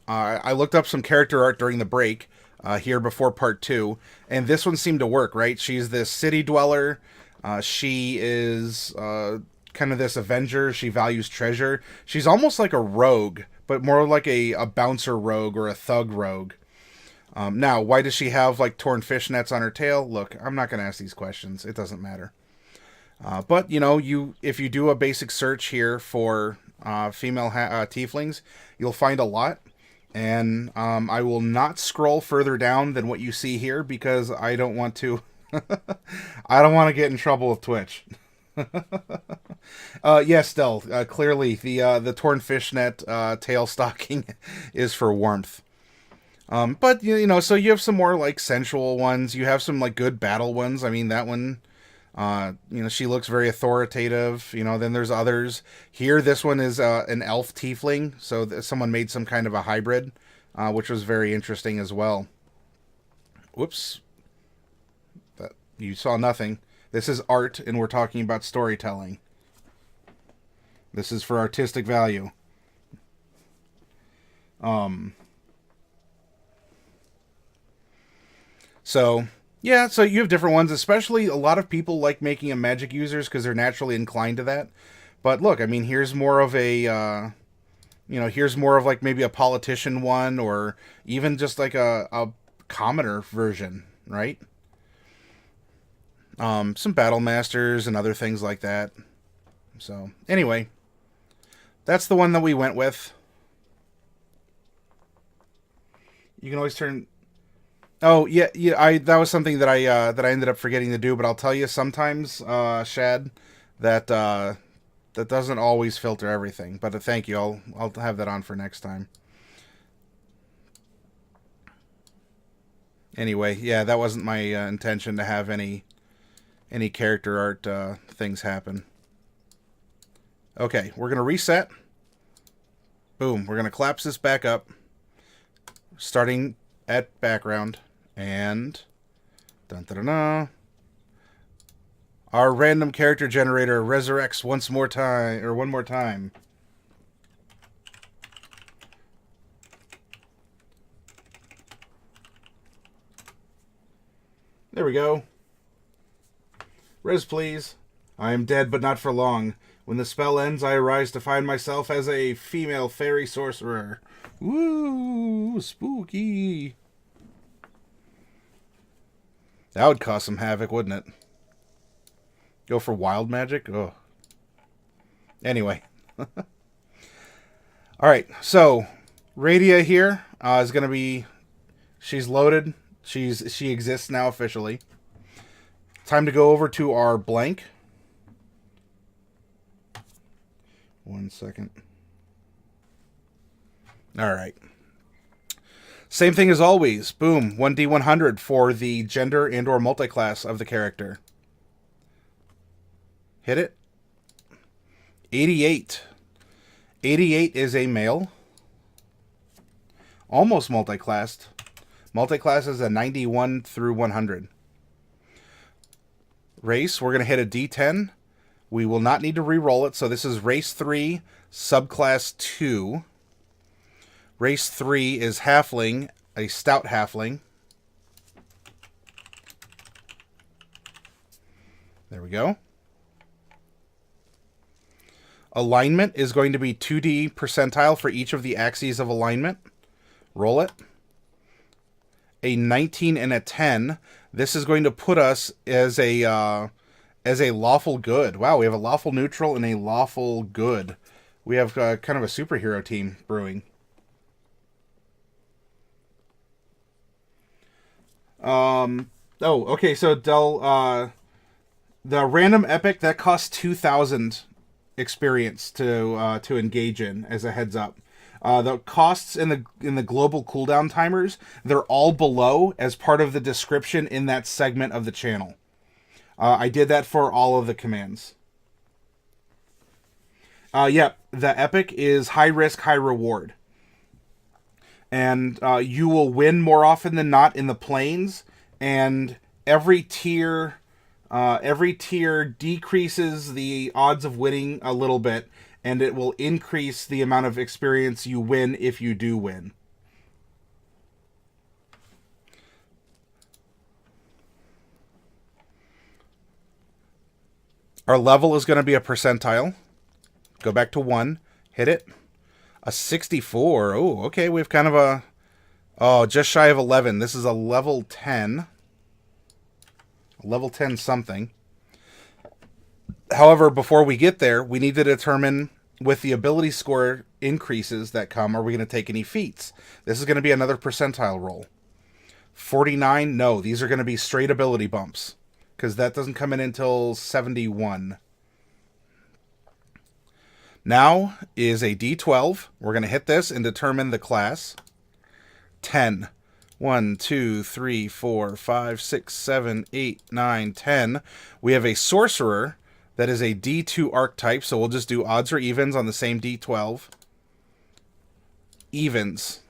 I looked up some character art during the break here before part two, and this one seemed to work. Right, she's this city dweller. She is kind of this Avenger. She values treasure. She's almost like a rogue, but more like a bouncer rogue or a thug rogue. Now, why does she have like torn fishnets on her tail? Look, I'm not going to ask these questions. It doesn't matter. But you know, if you do a basic search here for female tieflings, you'll find a lot. And I will not scroll further down than what you see here because I don't want to. I don't want to get in trouble with Twitch. Yes, Del. Clearly, the torn fishnet tail stocking is for warmth. But you know, so you have some more like sensual ones. You have some like good battle ones. I mean, that one. You know, she looks very authoritative. You know, then there's others here. This one is an elf tiefling, so someone made some kind of a hybrid, which was very interesting as well. Whoops, you saw nothing. This is art, and we're talking about storytelling. This is for artistic value. So yeah, so you have different ones, especially a lot of people like making them magic users because they're naturally inclined to that. But look, I mean, here's more of a, you know, here's more of like maybe a politician one or even just like a commoner version, right? Some battle masters and other things like that. So anyway, that's the one that we went with. You can always turn. Oh yeah, yeah. That was something that I ended up forgetting to do. But I'll tell you, sometimes, Shad, that that doesn't always filter everything. But thank you. I'll have that on for next time. Anyway, yeah, that wasn't my intention to have any character art things happen. Okay, we're gonna reset. Boom. We're gonna collapse this back up, starting at background. And dun, dun, dun, dun, our random character generator resurrects one more time. There we go. Res, please. I am dead, but not for long. When the spell ends, I arise to find myself as a female fairy sorcerer. Woo, spooky. That would cause some havoc, wouldn't it? Go for wild magic? Oh. Anyway. Alright, so Radia here is going to be... She's loaded. She exists now officially. Time to go over to our blank. 1 second. Alright. Same thing as always. Boom. 1d100 for the gender and or multiclass of the character. Hit it. 88. 88 is a male. Almost multiclassed. Multiclass is a 91 through 100. Race, we're going to hit a d10. We will not need to re-roll it. So this is race 3, subclass 2. Race 3 is halfling, a stout halfling. There we go. Alignment is going to be 2d percentile for each of the axes of alignment. Roll it. A 19 and a 10. This is going to put us as a lawful good. Wow, we have a lawful neutral and a lawful good. We have kind of a superhero team brewing. Oh, okay, so Del, the random epic, that costs 2,000 experience to engage in, as a heads up. The costs in the global cooldown timers, they're all below as part of the description in that segment of the channel. I did that for all of the commands. Yep, the epic is high risk, high reward. And you will win more often than not in the planes, and every tier decreases the odds of winning a little bit, and it will increase the amount of experience you win if you do win. Our level is going to be a percentile. Go back to 1. Hit it. A 64. Oh, okay. We have kind of a... Oh, just shy of 11. This is a level 10. Level 10 something. However, before we get there, we need to determine, with the ability score increases that come, are we going to take any feats? This is going to be another percentile roll. 49, no. These are going to be straight ability bumps, because that doesn't come in until 71. Now is a D12. We're going to hit this and determine the class. 10. 1, 2, 3, 4, 5, 6, 7, 8, 9, 10. We have a sorcerer that is a D2 archetype, so we'll just do odds or evens on the same D12. Evens.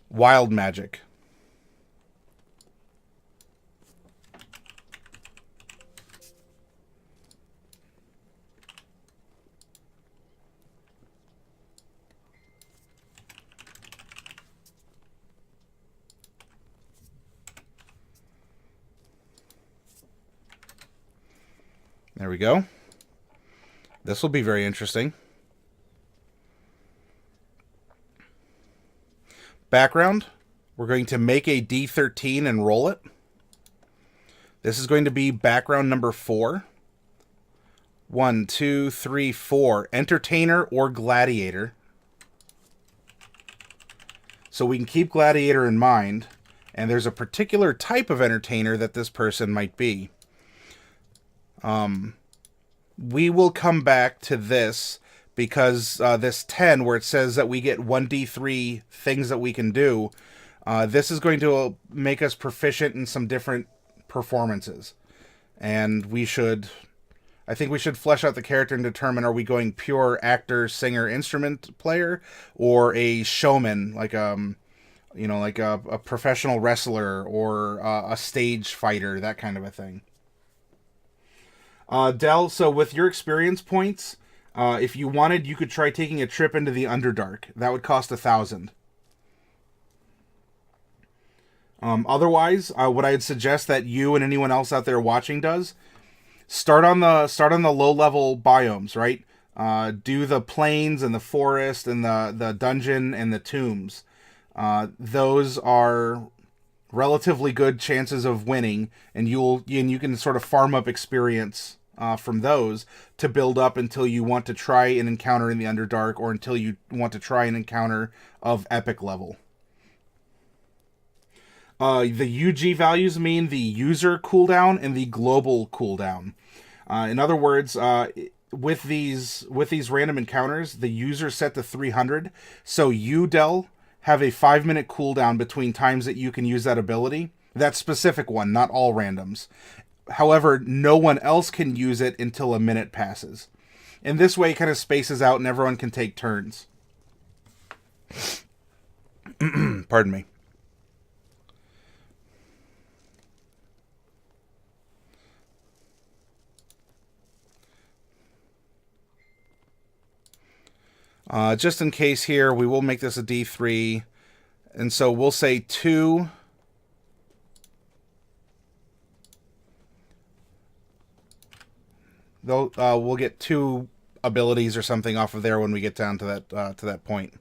Wild magic. There we go. This will be very interesting. Background. We're going to make a D13 and roll it. This is going to be background number 4. 1, 2, 3, 4. Entertainer or gladiator. So we can keep gladiator in mind. And there's a particular type of entertainer that this person might be. We will come back to this because this 10, where it says that we get 1d3 things that we can do, this is going to make us proficient in some different performances. And I think we should flesh out the character and determine, are we going pure actor, singer, instrument player, or a showman, like like a professional wrestler or a stage fighter, that kind of a thing. Del, so with your experience points, if you wanted, you could try taking a trip into the Underdark. That would cost 1,000. Otherwise, what I'd suggest that you and anyone else out there watching does, start on the low level biomes, right? Do the plains and the forest and the dungeon and the tombs. Those are relatively good chances of winning, and you can sort of farm up experience from those to build up until you want to try an encounter in the Underdark, or until you want to try an encounter of epic level. The UG values mean the user cooldown and the global cooldown. In other words, with these random encounters, the user set to 300. So you, Del, have a 5-minute cooldown between times that you can use that ability. That specific one, not all randoms. However, no one else can use it until a minute passes. And this way it kind of spaces out and everyone can take turns. Pardon me. Just in case here, we will make this a D3. And so we'll say 2. We'll get 2 abilities or something off of there when we get down to that point.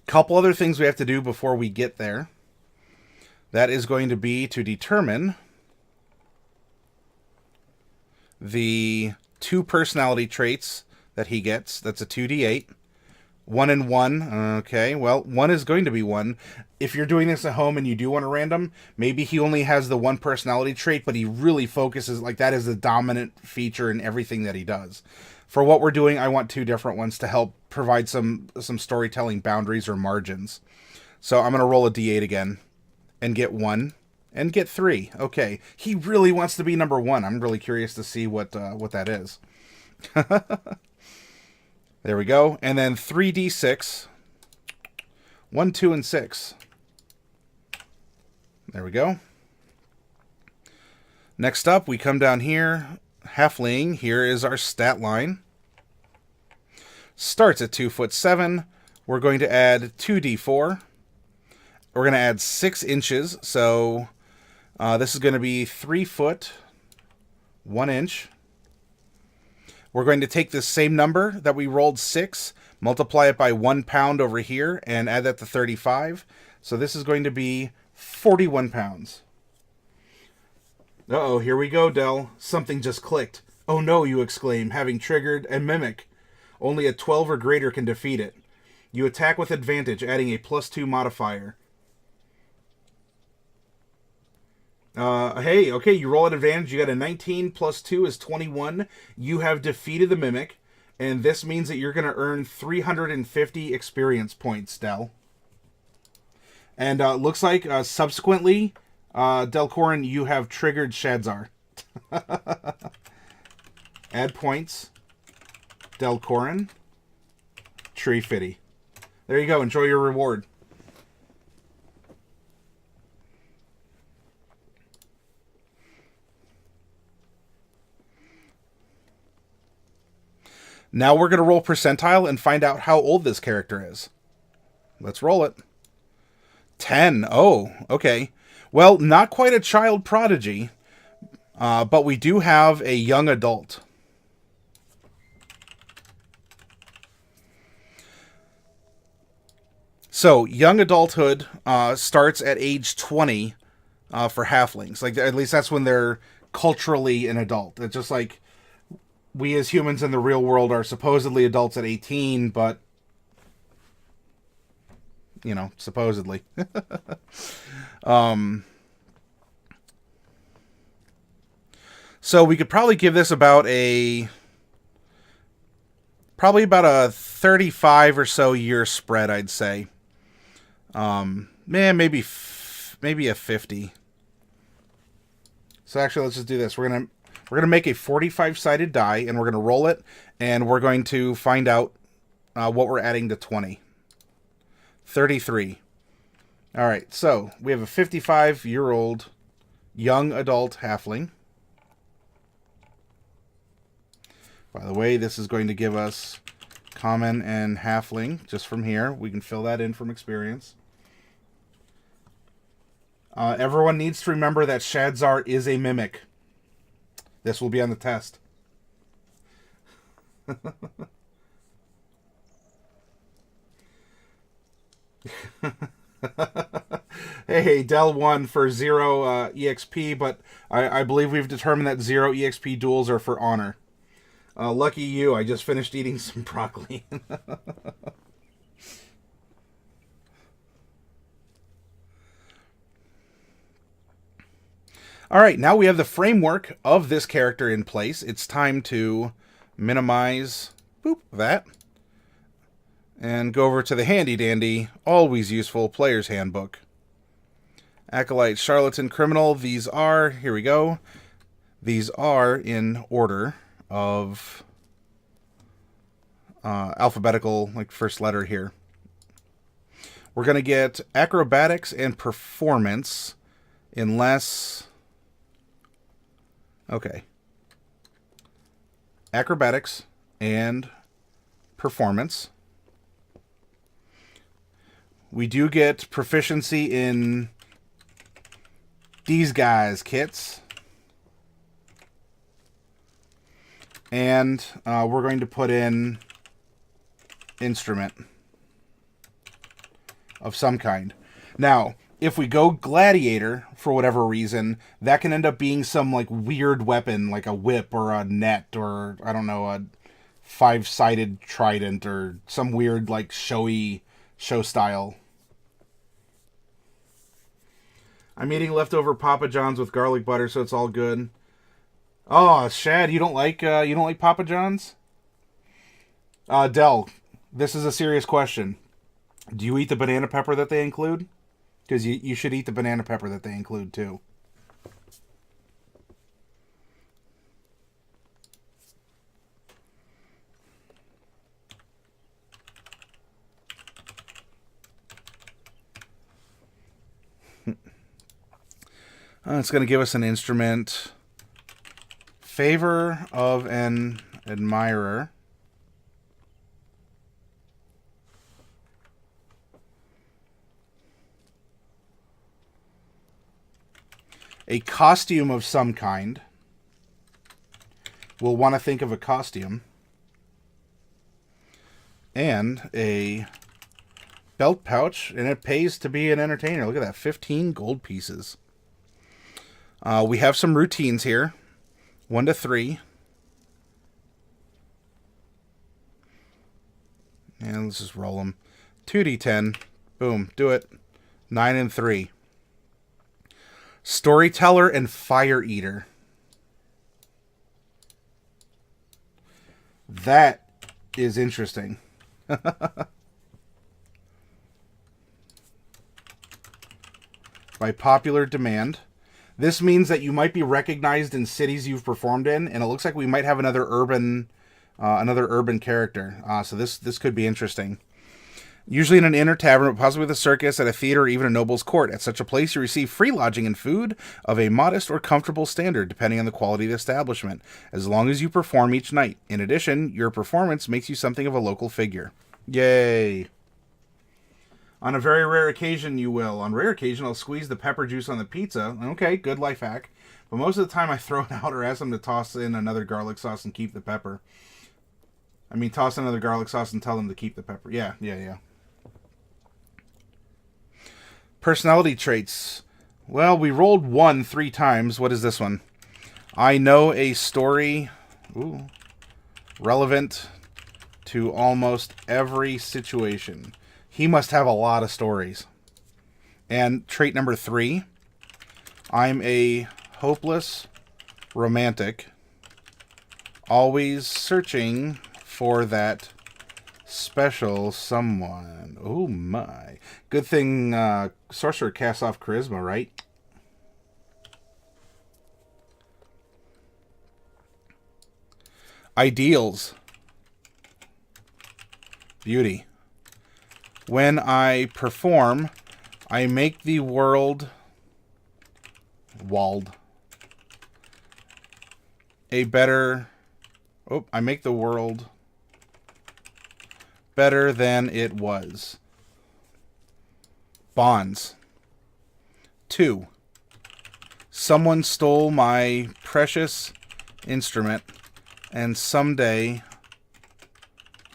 Couple other things we have to do before we get there. That is going to be to determine the 2 personality traits that he gets. That's a 2d8. 1 and 1. Okay, well, 1 is going to be 1. If you're doing this at home and you do want a random, maybe he only has the 1 personality trait, but he really focuses, like, that is the dominant feature in everything that he does. For what we're doing, I want 2 different ones to help provide some storytelling boundaries or margins. So I'm going to roll a d8 again and get 1 and get 3. Okay, he really wants to be number 1. I'm really curious to see what that is. There we go. And then 3d6. 1, 2, and 6. There we go. Next up, we come down here. Halfling. Here is our stat line. Starts at 2'7". We're going to add 2d4. We're going to add 6 inches. So This is going to be 3 foot, 1 inch. We're going to take this same number that we rolled 6, multiply it by 1 pound over here, and add that to 35. So this is going to be 41 pounds. Uh-oh, here we go, Del. Something just clicked. Oh no, you exclaim, having triggered a mimic. Only a 12 or greater can defeat it. You attack with advantage, adding a +2 modifier. Hey, okay, you roll at advantage. You got a 19 plus 2 is 21. You have defeated the mimic, and this means that you're going to earn 350 experience points, Del. And looks like subsequently, Delcorin, you have triggered Shadzar. Add points. Delcorin. Tree Fitty. There you go. Enjoy your reward. Now we're going to roll percentile and find out how old this character is. Let's roll it. 10. Oh, okay. Well, not quite a child prodigy, but we do have a young adult. So, young adulthood starts at age 20 for halflings. Like, at least that's when they're culturally an adult. It's just like we as humans in the real world are supposedly adults at 18, but, you know, supposedly. So we could probably give this about a 35 or so year spread, I'd say. Maybe a 50. So actually, let's just do this. We're gonna make a 45-sided die, and we're gonna roll it, and we're going to find out what we're adding to 20. 33. All right, so we have a 55-year-old young adult halfling. By the way, this is going to give us common and halfling just from here. We can fill that in from experience. Everyone needs to remember that Shadzar is a mimic. This will be on the test. Hey, Del won for 0 EXP, but I believe we've determined that 0 EXP duels are for honor. Lucky you, I just finished eating some broccoli. All right, now we have the framework of this character in place. It's time to minimize that and go over to the handy-dandy, always useful Player's Handbook. Acolyte, Charlatan, Criminal, these are, here we go, these are in order of alphabetical, like first letter here. We're going to get acrobatics and performance unless... Okay. Acrobatics and performance. We do get proficiency in these guys' kits. And we're going to put in instrument of some kind. Now, if we go gladiator, for whatever reason, that can end up being some, like, weird weapon, like a whip or a net or, I don't know, a 5-sided trident or some weird, like, showy show style. I'm eating leftover Papa John's with garlic butter, so it's all good. Oh, Shad, you don't like Papa John's? Del, this is a serious question. Do you eat the banana pepper that they include? Because you should eat the banana pepper that they include, too. It's going to give us an instrument. Favor of an admirer. a costume of some kind. We'll want to think of a costume. And a belt pouch, and it pays to be an entertainer. Look at that, 15 gold pieces. We have some routines here. 1 to 3. And let's just roll them. 2d10. Boom, do it. 9 and 3. Storyteller and Fire Eater. That is interesting. By popular demand. This means that you might be recognized in cities you've performed in, and it looks like we might have another urban character. So this could be interesting. Usually in an inn or tavern, but possibly with a circus, at a theater, or even a noble's court. At such a place, you receive free lodging and food of a modest or comfortable standard, depending on the quality of the establishment, as long as you perform each night. In addition, your performance makes you something of a local figure. Yay! On a very rare occasion, you will. On rare occasion, I'll squeeze the pepper juice on the pizza. Okay, good life hack. But most of the time, I throw it out or ask them to toss in another garlic sauce and keep the pepper. I mean, toss in another garlic sauce and tell them to keep the pepper. Yeah. Personality traits. Well, we rolled 1 3 times. What is this one? I know a story relevant to almost every situation. He must have a lot of stories. And trait number 3. I'm a hopeless romantic. Always searching for that special someone. Oh my. Good thing Sorcerer casts off Charisma, right? Ideals. Beauty. When I perform, I make the world walled. A better... I make the world better than it was. Bonds. 2. Someone stole my precious instrument, and someday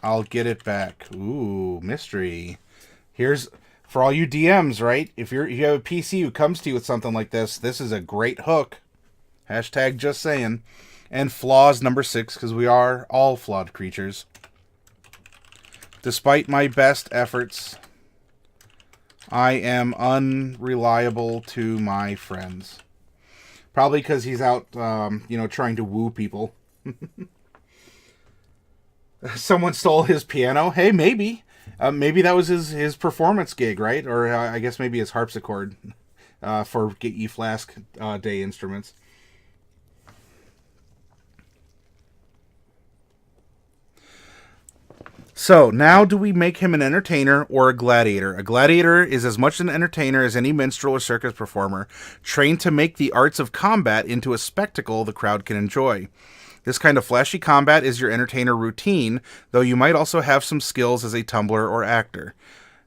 I'll get it back. Ooh, mystery. Here's, for all you DMs, right? If you have a PC who comes to you with something like this, this is a great hook. Hashtag just saying. And flaws number 6, because we are all flawed creatures. Despite my best efforts, I am unreliable to my friends. Probably because he's out, trying to woo people. Someone stole his piano. Hey, maybe. Maybe that was his performance gig, right? Or I guess maybe his harpsichord for Get Ye Flask Day instruments. So, now do we make him an entertainer or a gladiator? A gladiator is as much an entertainer as any minstrel or circus performer, trained to make the arts of combat into a spectacle the crowd can enjoy. This kind of flashy combat is your entertainer routine, though you might also have some skills as a tumbler or actor.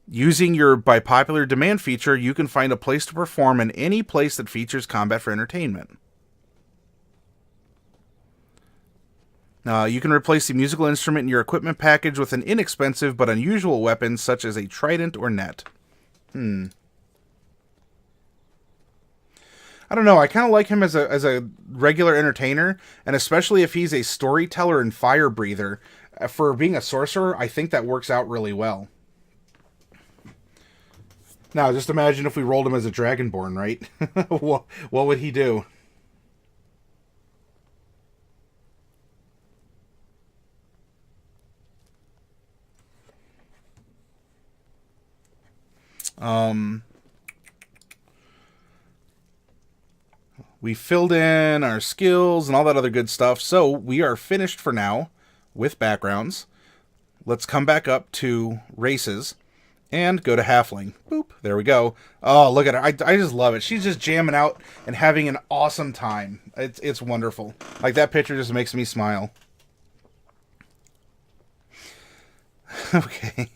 Using your by popular demand feature, you can find a place to perform in any place that features combat for entertainment. You can replace the musical instrument in your equipment package with an inexpensive but unusual weapon such as a trident or net. I don't know. I kind of like him as a regular entertainer, and especially if he's a storyteller and fire breather. For being a sorcerer, I think that works out really well. Now, just imagine if we rolled him as a dragonborn, right? What would he do? We filled in our skills and all that other good stuff, so we are finished for now with backgrounds. Let's come back up to races and go to halfling. Boop, there we go. Oh, look at her. I just love it. She's just jamming out and having an awesome time. It's wonderful. Like, that picture just makes me smile. Okay.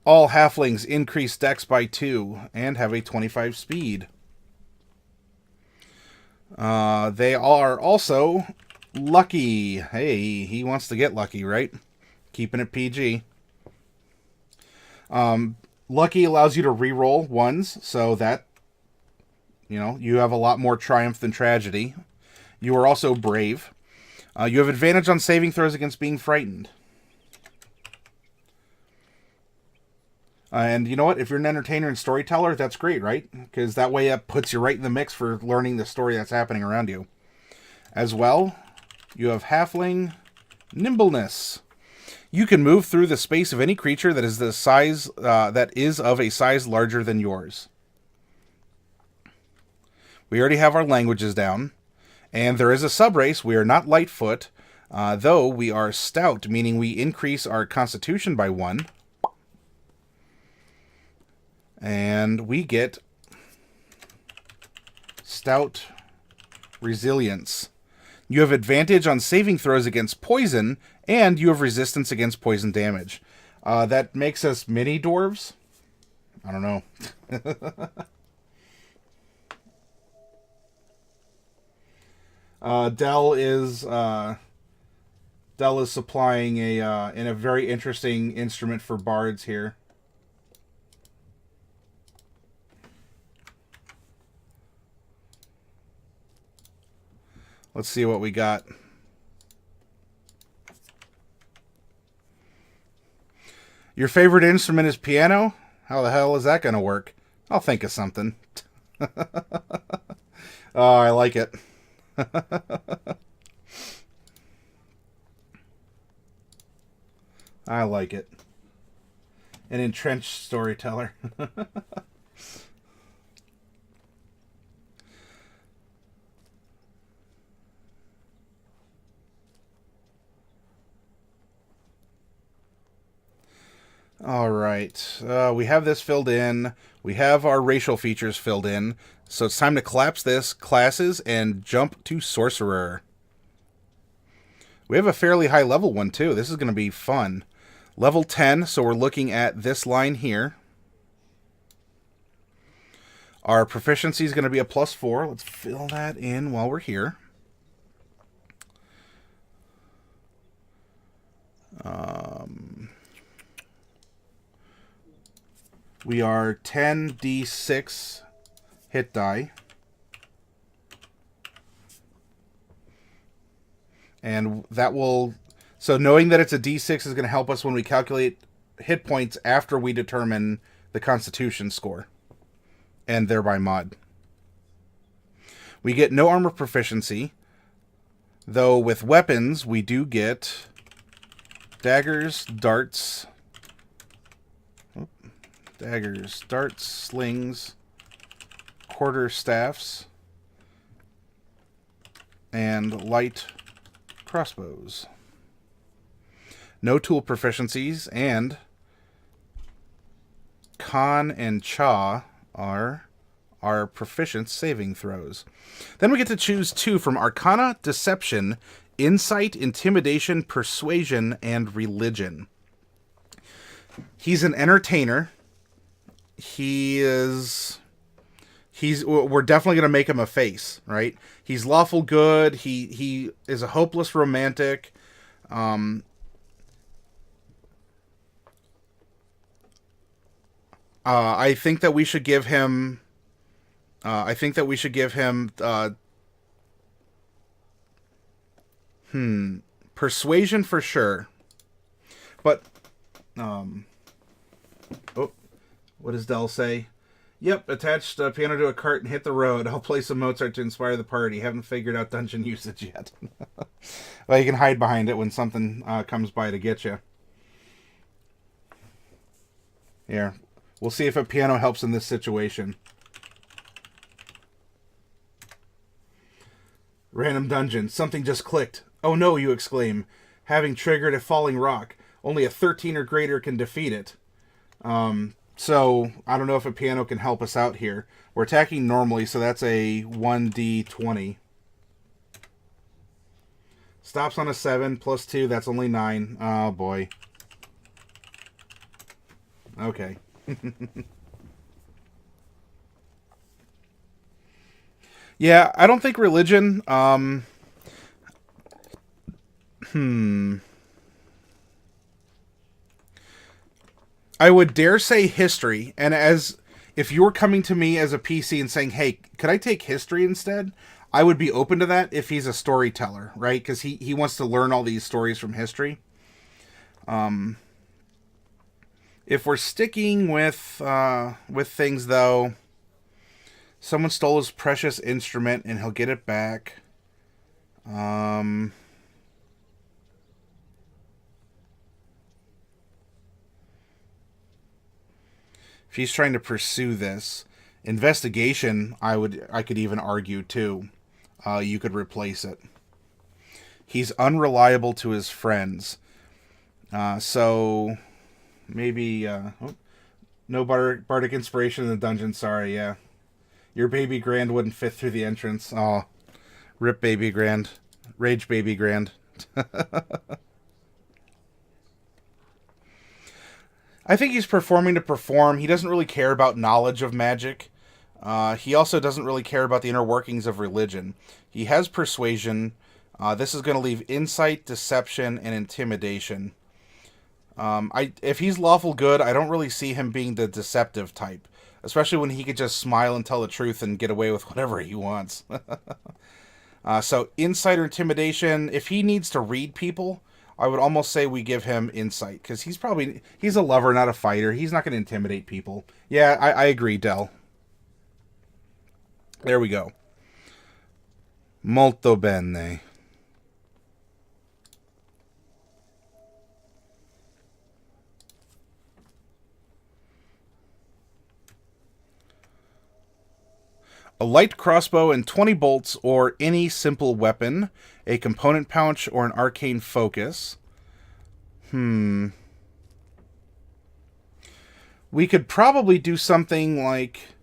All halflings increase dex by 2 and have a 25 speed. They are also lucky. Hey, he wants to get lucky, right? Keeping it PG. Lucky allows you to reroll ones, so that, you have a lot more triumph than tragedy. You are also brave. You have advantage on saving throws against being frightened. And you know what? If you're an entertainer and storyteller, that's great, right? Because that way it puts you right in the mix for learning the story that's happening around you. As well, you have halfling nimbleness. You can move through the space of any creature that is the size that is of a size larger than yours. We already have our languages down, and there is a subrace. We are not Lightfoot, though we are stout, meaning we increase our constitution by 1. And we get stout resilience. You have advantage on saving throws against poison, and you have resistance against poison damage. That makes us mini dwarves? I don't know. Dell is supplying a very interesting instrument for bards here. Let's see what we got. Your favorite instrument is piano? How the hell is that going to work? I'll think of something. Oh, I like it. I like it. An entrenched storyteller. All right, we have this filled in. We have our racial features filled in. So it's time to collapse this, classes, and jump to Sorcerer. We have a fairly high level one, too. This is going to be fun. Level 10, so we're looking at this line here. Our proficiency is going to be a +4. Let's fill that in while we're here. We are 10d6 hit die. And that will... So knowing that it's a d6 is going to help us when we calculate hit points after we determine the Constitution score. And thereby mod. We get no armor proficiency. Though with weapons, we do get daggers, darts... Daggers, darts, slings, quarterstaffs, and light crossbows. No tool proficiencies, and Con and Cha are our proficient saving throws. Then we get to choose 2 from Arcana, Deception, Insight, Intimidation, Persuasion, and Religion. He's an entertainer. We're definitely going to make him a face, right? He's lawful good. He is a hopeless romantic. I think that we should give him persuasion for sure. But what does Dell say? Yep, attached a piano to a cart and hit the road. I'll play some Mozart to inspire the party. Haven't figured out dungeon usage yet. Well, you can hide behind it when something comes by to get you. Here, we'll see if a piano helps in this situation. Random dungeon. Something just clicked. Oh no, you exclaim, having triggered a falling rock. Only a 13 or greater can defeat it. So, I don't know if a piano can help us out here. We're attacking normally, so that's a 1d20. Stops on a 7, +2, that's only 9. Oh, boy. Okay. Yeah, I don't think religion. I would dare say history. And as if you're coming to me as a PC and saying, "Hey, could I take history instead?" I would be open to that if he's a storyteller, right? Because he wants to learn all these stories from history. If we're sticking with things though, someone stole his precious instrument and he'll get it back. Um, if he's trying to pursue this investigation, I could even argue too. You could replace it. He's unreliable to his friends, so maybe no bardic inspiration in the dungeon. Sorry, yeah, your baby grand wouldn't fit through the entrance. Oh, rip baby grand, rage baby grand. I think he's performing to perform. He doesn't really care about knowledge of magic. He also doesn't really care about the inner workings of religion. He has persuasion. This is going to leave insight, deception, and intimidation. If he's lawful good, I don't really see him being the deceptive type, especially when he could just smile and tell the truth and get away with whatever he wants. So insight or intimidation. If he needs to read people, I would almost say we give him insight because he's a lover, not a fighter. He's not going to intimidate people. Yeah, I agree, Del. There we go. Molto bene. A light crossbow and 20 bolts or any simple weapon, a component pouch or an arcane focus. We could probably do something like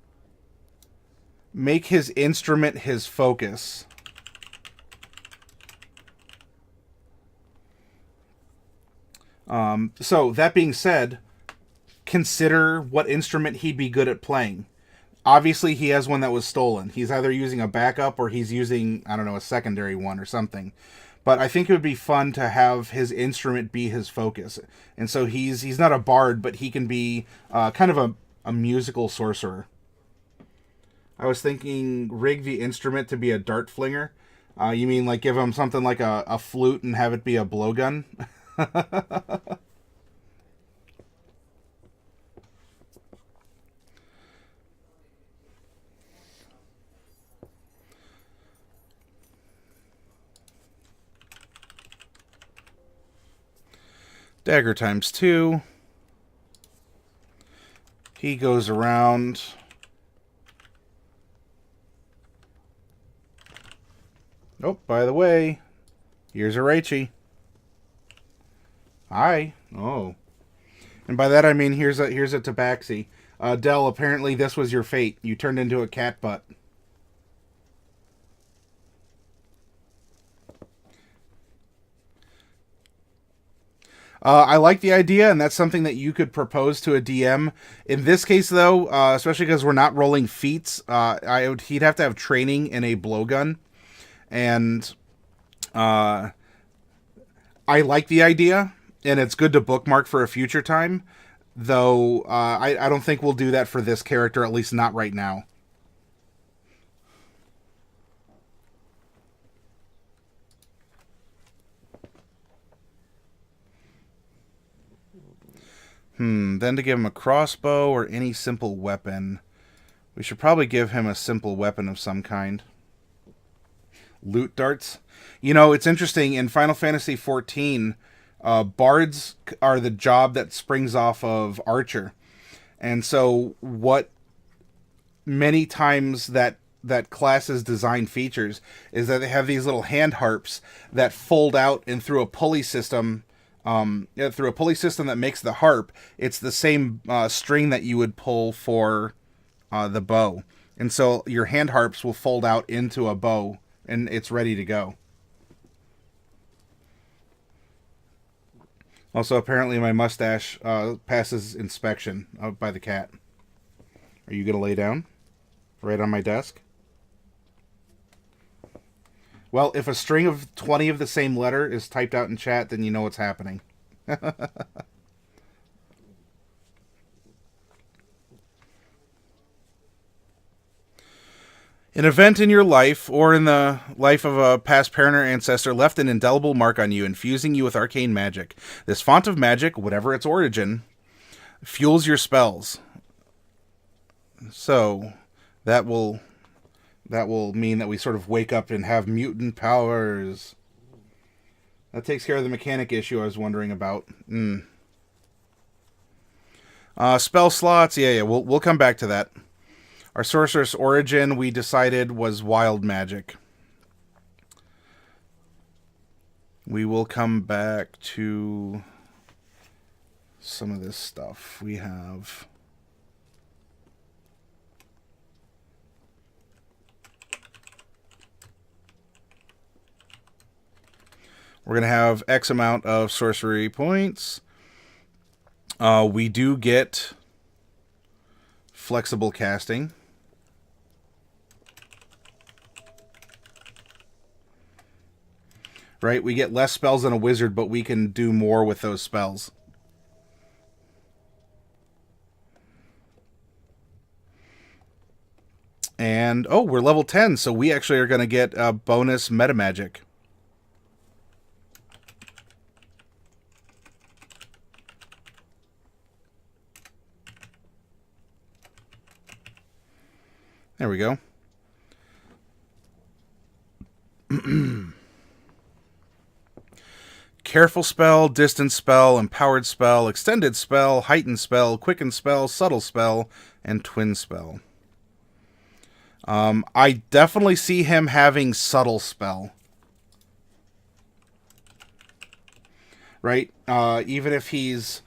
make his instrument his focus. So that being said, consider what instrument he'd be good at playing. Obviously, he has one that was stolen. He's either using a backup or he's using, I don't know, a secondary one or something. But I think it would be fun to have his instrument be his focus. And so he's not a bard, but he can be kind of a musical sorcerer. I was thinking rig the instrument to be a dart flinger. You mean like give him something like a flute and have it be a blowgun? Dagger times 2. He goes around. Oh, by the way, here's a Raichi. Hi. Oh. And by that I mean here's a tabaxi. Del, apparently this was your fate. You turned into a cat butt. I like the idea, and that's something that you could propose to a DM. In this case, though, especially because we're not rolling feats, he'd have to have training in a blowgun, and I like the idea, and it's good to bookmark for a future time. Though I don't think we'll do that for this character, at least not right now. Then to give him a crossbow or any simple weapon. We should probably give him a simple weapon of some kind. Loot darts. You know, it's interesting. In Final Fantasy XIV, bards are the job that springs off of Archer. And so what many times that class's design features is that they have these little hand harps that fold out and through a pulley system through a pulley system that makes the harp, it's the same string that you would pull for the bow. And so your hand harps will fold out into a bow, and it's ready to go. Also, apparently my mustache passes inspection out by the cat. Are you going to lay down? Right on my desk? Well, if a string of 20 of the same letter is typed out in chat, then you know what's happening. An event in your life, or in the life of a past parent or ancestor, left an indelible mark on you, infusing you with arcane magic. This font of magic, whatever its origin, fuels your spells. So, that will mean that we sort of wake up and have mutant powers. That takes care of the mechanic issue I was wondering about. Spell slots, yeah, we'll come back to that. Our sorceress origin, we decided, was wild magic. We will come back to some of this stuff. We have... We're going to have X amount of sorcery points. We do get flexible casting. Right? We get less spells than a wizard, but we can do more with those spells. And, oh, we're level 10, so we actually are going to get a bonus meta magic. There we go. Careful spell, distance spell, empowered spell, extended spell, heightened spell, quickened spell, subtle spell, and twin spell. I definitely see him having subtle spell. Right? Even if he's...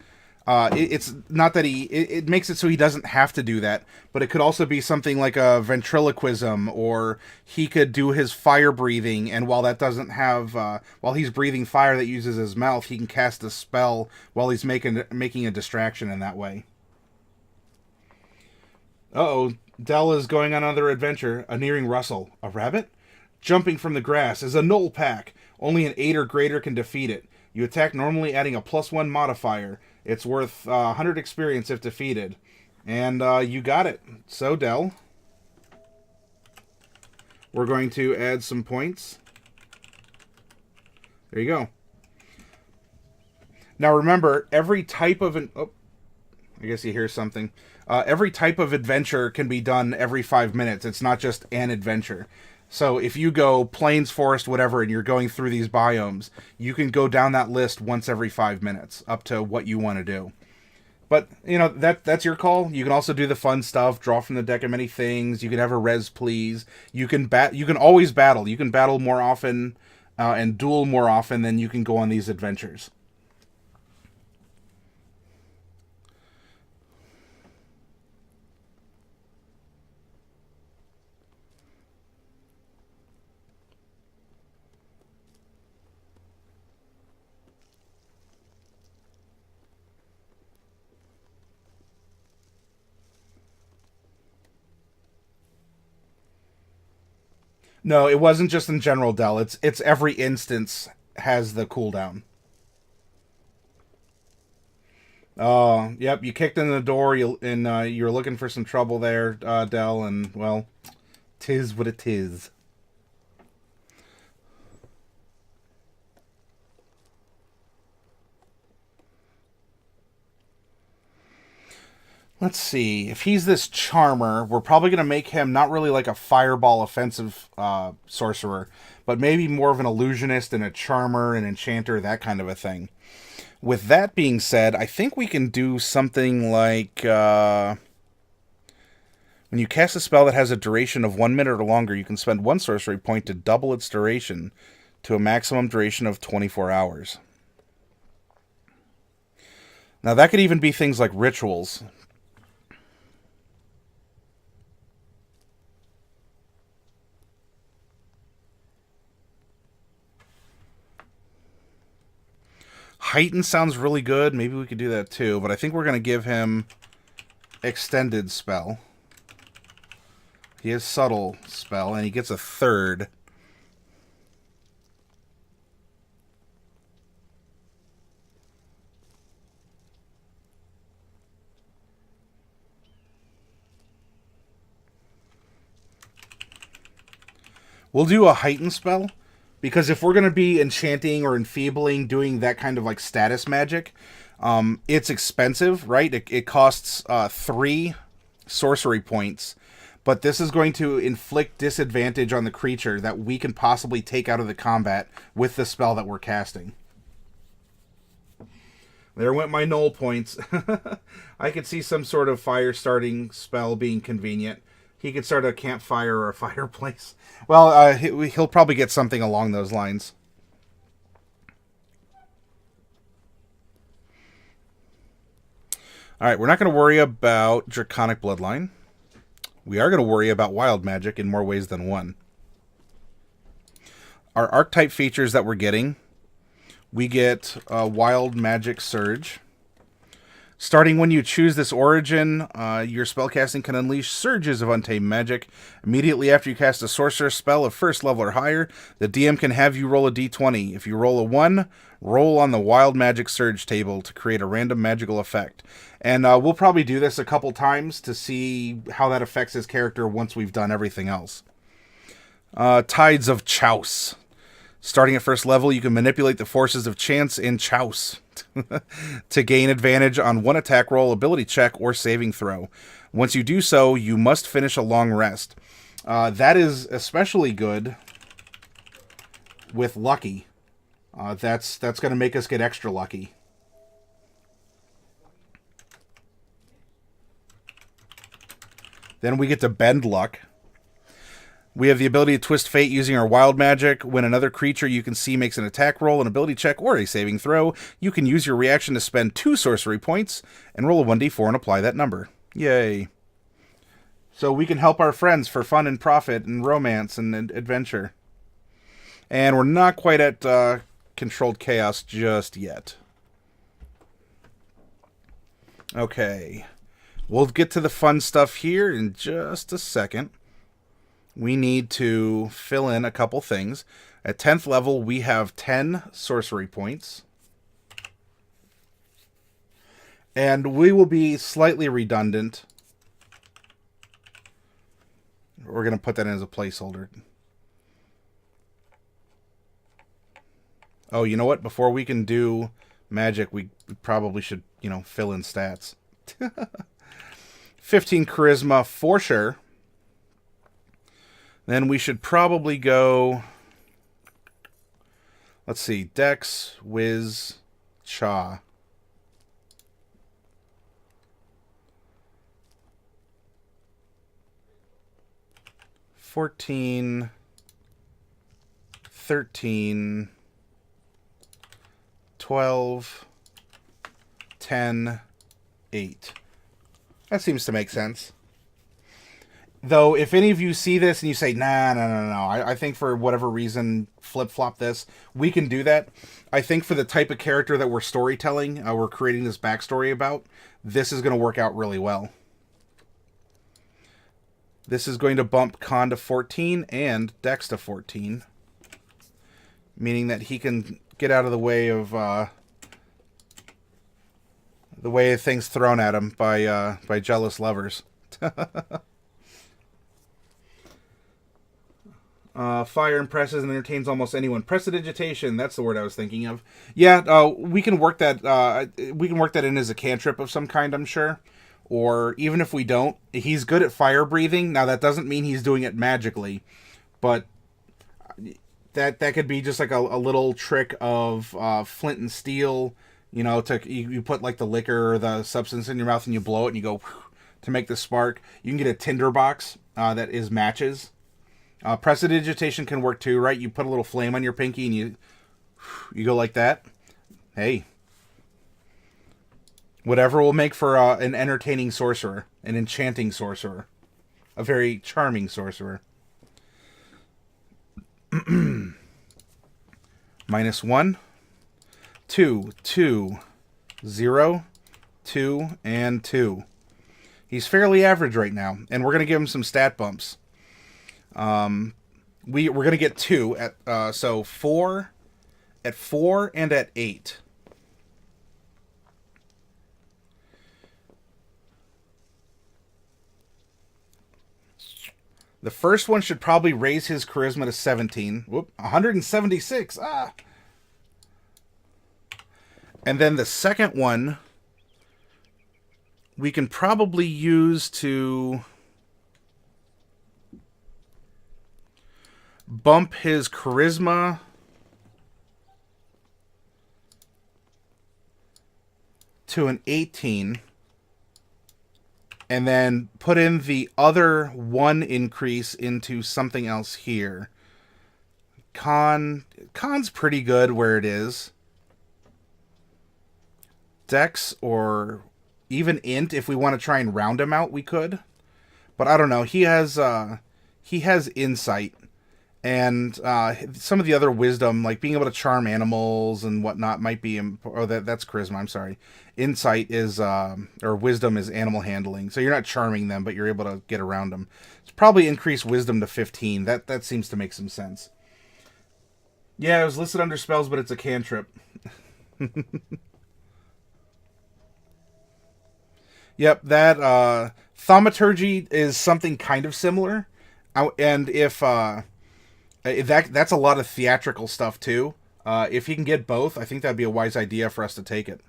it's not that it makes it so he doesn't have to do that, but it could also be something like a ventriloquism, or he could do his fire breathing, and while that doesn't have, while he's breathing fire that uses his mouth, he can cast a spell while he's making a distraction in that way. Uh-oh, Dell is going on another adventure. A nearing rustle. A rabbit? Jumping from the grass is a null pack. Only an 8 or greater can defeat it. You attack normally adding a +1 modifier. It's worth 100 experience if defeated. And you got it. So, Dell, we're going to add some points. There you go. Now remember, every type of... Oh, I guess you hear something. Every type of adventure can be done every 5 minutes. It's not just an adventure. So if you go plains, forest, whatever, and you're going through these biomes, you can go down that list once every 5 minutes, up to what you want to do. But, you know, that's your call. You can also do the fun stuff, draw from the deck of many things. You can have a res please. You can always battle. You can battle more often and duel more often than you can go on these adventures. No, it wasn't just in general, Dell. It's every instance has the cooldown. Oh, yep. You kicked in the door, and you're looking for some trouble there, Dell, and well, 'tis what it is. Let's see. If he's this charmer, we're probably going to make him not really like a fireball offensive sorcerer, but maybe more of an illusionist and a charmer, an enchanter, that kind of a thing. With that being said, I think we can do something like... when you cast a spell that has a duration of 1 minute or longer, you can spend 1 sorcery point to double its duration to a maximum duration of 24 hours. Now, that could even be things like rituals. Heighten sounds really good. Maybe we could do that too, but I think we're going to give him Extended Spell. He has Subtle Spell, and he gets a third. We'll do a Heighten Spell, because if we're going to be enchanting or enfeebling, doing that kind of like status magic, it's expensive, right? It costs 3 sorcery points, but this is going to inflict disadvantage on the creature that we can possibly take out of the combat with the spell that we're casting. There went my null points. I could see some sort of fire starting spell being convenient. He could start a campfire or a fireplace. Well, he'll probably get something along those lines. All right, we're not going to worry about Draconic Bloodline. We are going to worry about wild magic in more ways than one. Our archetype features that we're getting, we get Wild Magic Surge. Starting when you choose this origin, your spellcasting can unleash surges of untamed magic. Immediately after you cast a sorcerer spell of first level or higher, the DM can have you roll a d20. If you roll a 1, roll on the Wild Magic Surge table to create a random magical effect. And we'll probably do this a couple times to see how that affects his character once we've done everything else. Tides of Chouse. Starting at first level, you can manipulate the forces of chance in Chouse to gain advantage on one attack roll, ability check, or saving throw. Once you do so, you must finish a long rest. That is especially good with Lucky. That's going to make us get extra lucky. Then we get to Bend Luck. We have the ability to twist fate using our wild magic. When another creature you can see makes an attack roll, an ability check, or a saving throw, you can use your reaction to spend 2 sorcery points and roll a 1d4 and apply that number. Yay. So we can help our friends for fun and profit and romance and adventure. And we're not quite at Controlled Chaos just yet. Okay. We'll get to the fun stuff here in just a second. We need to fill in a couple things. At 10th level, we have 10 sorcery points. And we will be slightly redundant. We're going to put that in as a placeholder. Oh, you know what? Before we can do magic, we probably should, fill in stats. 15 charisma for sure. Then we should probably go, let's see, Dex, Wiz, Cha. $14, $13, $12, $10, $8. That seems to make sense. Though, if any of you see this and you say, no, I think for whatever reason, flip-flop this, we can do that. I think for the type of character that we're storytelling, we're creating this backstory about, this is going to work out really well. This is going to bump Con to 14 and Dex to 14. Meaning that he can get out of the way of things thrown at him by jealous lovers. Fire impresses and entertains almost anyone. Prestidigitation, that's the word I was thinking of. Yeah, we can work that. We can work that in as a cantrip of some kind, I'm sure. Or even if we don't, he's good at fire breathing. Now that doesn't mean he's doing it magically, but that could be just like a little trick of flint and steel. You put like the liquor or the substance in your mouth and you blow it and you go to make the spark. You can get a tinderbox that is matches. Prestidigitation can work too, right? You put a little flame on your pinky and you go like that. Hey. Whatever will make for an entertaining sorcerer. An enchanting sorcerer. A very charming sorcerer. -1. 2, 2, 0, 2, and 2. He's fairly average right now, and we're going to give him some stat bumps. We're going to get 2 at so 4 at 4 and at 8. The first one should probably raise his charisma to 17. Whoop, 176. Ah. And then the second one we can probably use to bump his charisma to an 18. And then put in the other 1 increase into something else here. Con's pretty good where it is. Dex or even int, if we want to try and round him out, we could. But I don't know. He has insight. And some of the other wisdom, like being able to charm animals and whatnot, might be... Oh, that's charisma, I'm sorry. Insight is... or wisdom is animal handling. So you're not charming them, but you're able to get around them. It's probably increase wisdom to 15. That seems to make some sense. Yeah, it was listed under spells, but it's a cantrip. Yep, that thaumaturgy is something kind of similar. And if... that's a lot of theatrical stuff, too. If he can get both, I think that'd be a wise idea for us to take it.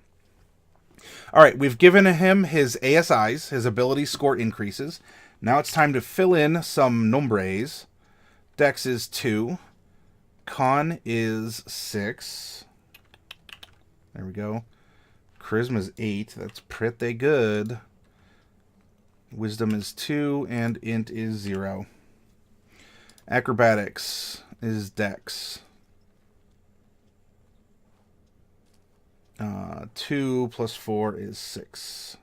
All right, we've given him his ASIs, his ability score increases. Now it's time to fill in some nombres. Dex is 2. Con is 6. There we go. Charisma is 8. That's pretty good. Wisdom is 2, and int is 0. Acrobatics is Dex. 2 plus 4 is 6.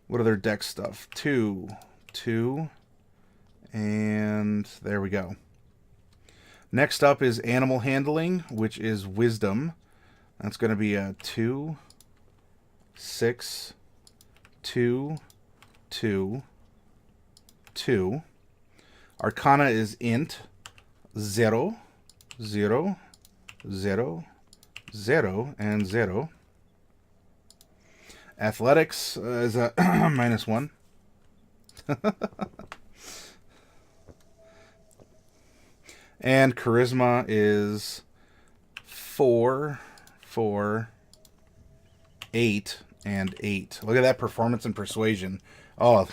What other Dex stuff? 2, 2, and there we go. Next up is animal handling, which is wisdom. That's going to be a 2, 6, 2, 2, 2. Arcana is int, 0, 0, 0, 0, and 0. Athletics is a -1. And charisma is 4, 4, 8, and 8. Look at that performance and persuasion. Oh,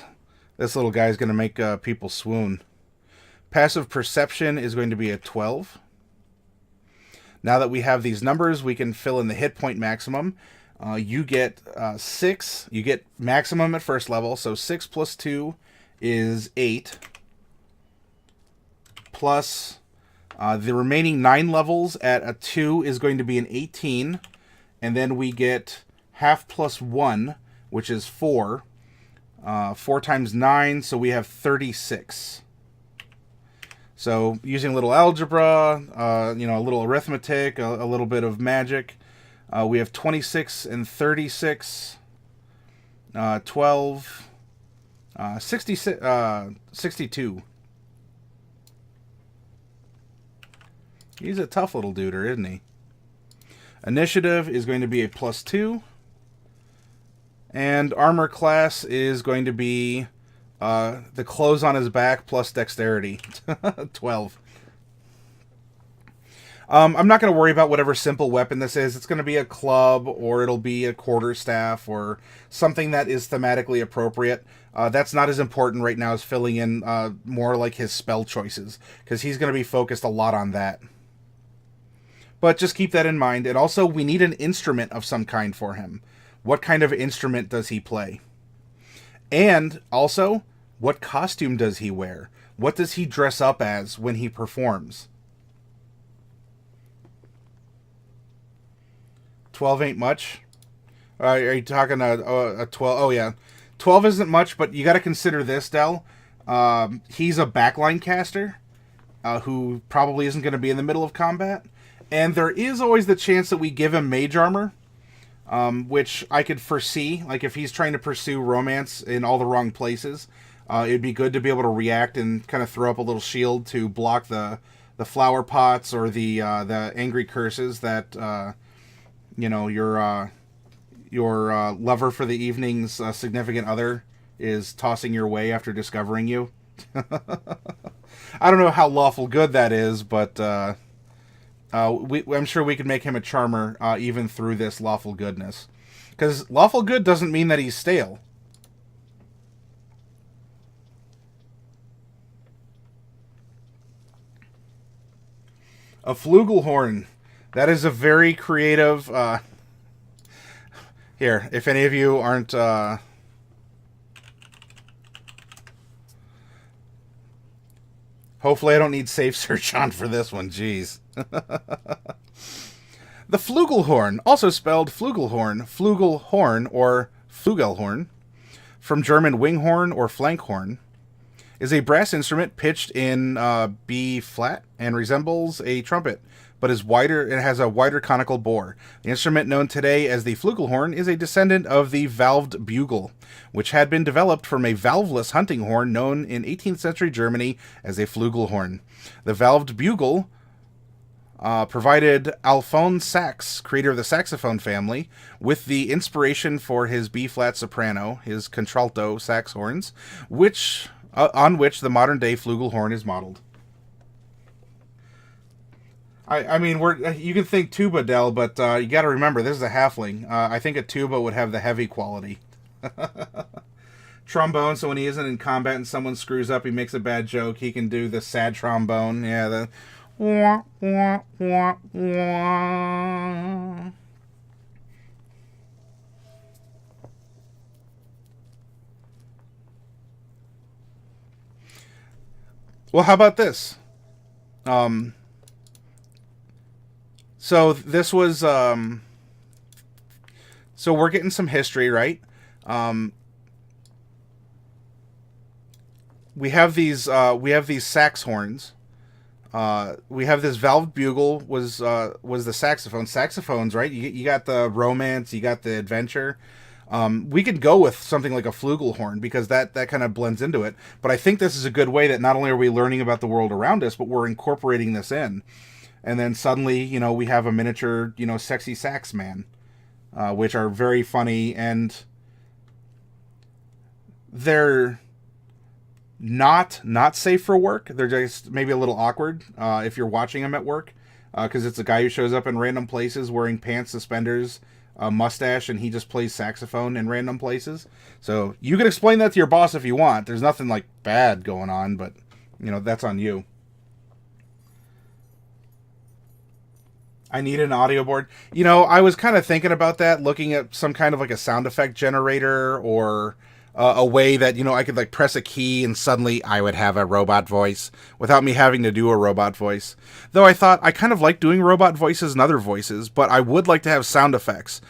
this little guy's going to make people swoon. Passive perception is going to be a 12. Now that we have these numbers, we can fill in the hit point maximum. You get 6. You get maximum at first level, so 6 plus 2 is 8. Plus the remaining 9 levels at a 2 is going to be an 18. And then we get half plus 1, which is 4. 4 times 9, so we have 36. So using a little algebra, a little arithmetic, a little bit of magic, we have 26 and 36, 12, 62. He's a tough little duder, isn't he? Initiative is going to be a +2. And armor class is going to be the clothes on his back plus dexterity. 12. I'm not going to worry about whatever simple weapon this is. It's going to be a club, or it'll be a quarterstaff, or something that is thematically appropriate. That's not as important right now as filling in more like his spell choices, because he's going to be focused a lot on that. But just keep that in mind. And also, we need an instrument of some kind for him. What kind of instrument does he play? And also, what costume does he wear? What does he dress up as when he performs? 12 ain't much? Are you talking a 12? Oh, yeah. 12 isn't much, but you got to consider this, Del. He's a backline caster who probably isn't going to be in the middle of combat. And there is always the chance that we give him mage armor, which I could foresee. Like, if he's trying to pursue romance in all the wrong places, it'd be good to be able to react and kind of throw up a little shield to block the flower pots or the angry curses that your lover for the evening's significant other is tossing your way after discovering you. I don't know how lawful good that is, but I'm sure we could make him a charmer even through this lawful goodness. Because lawful good doesn't mean that he's stale. A flugelhorn. That is a very creative... Here, if any of you aren't... Hopefully I don't need safe search on for this one, jeez. The flugelhorn, also spelled flugelhorn, flugelhorn, or flugelhorn, from German winghorn or flankhorn, is a brass instrument pitched in B flat and resembles a trumpet, but is wider. It has a wider conical bore. The instrument known today as the flugelhorn is a descendant of the valved bugle, which had been developed from a valveless hunting horn known in 18th century Germany as a flugelhorn. The valved bugle provided Alphonse Sax, creator of the saxophone family, with the inspiration for his B-flat soprano, his contralto sax horns, on which the modern-day flugelhorn is modeled. I mean, you can think tuba, Del, but you got to remember, this is a halfling. I think a tuba would have the heavy quality. Trombone, so when he isn't in combat and someone screws up, he makes a bad joke, he can do the sad trombone. Yeah, the... Wah, wah, wah, wah. Well, how about this? So this was, so we're getting some history, right? We have these sax horns. We have this valved bugle was the saxophone. Saxophones, right? You got the romance, you got the adventure. We could go with something like a flugelhorn because that kind of blends into it. But I think this is a good way that not only are we learning about the world around us, but we're incorporating this in. And then suddenly, we have a miniature, sexy sax man, which are very funny, and they're not safe for work. They're just maybe a little awkward if you're watching them at work, because it's a guy who shows up in random places wearing pants, suspenders, a mustache, and he just plays saxophone in random places. So you can explain that to your boss if you want. There's nothing like bad going on, but that's on you. I need an audio board. I was kind of thinking about that, looking at some kind of like a sound effect generator or a way that, I could like press a key and suddenly I would have a robot voice without me having to do a robot voice. Though I thought I kind of like doing robot voices and other voices, but I would like to have sound effects.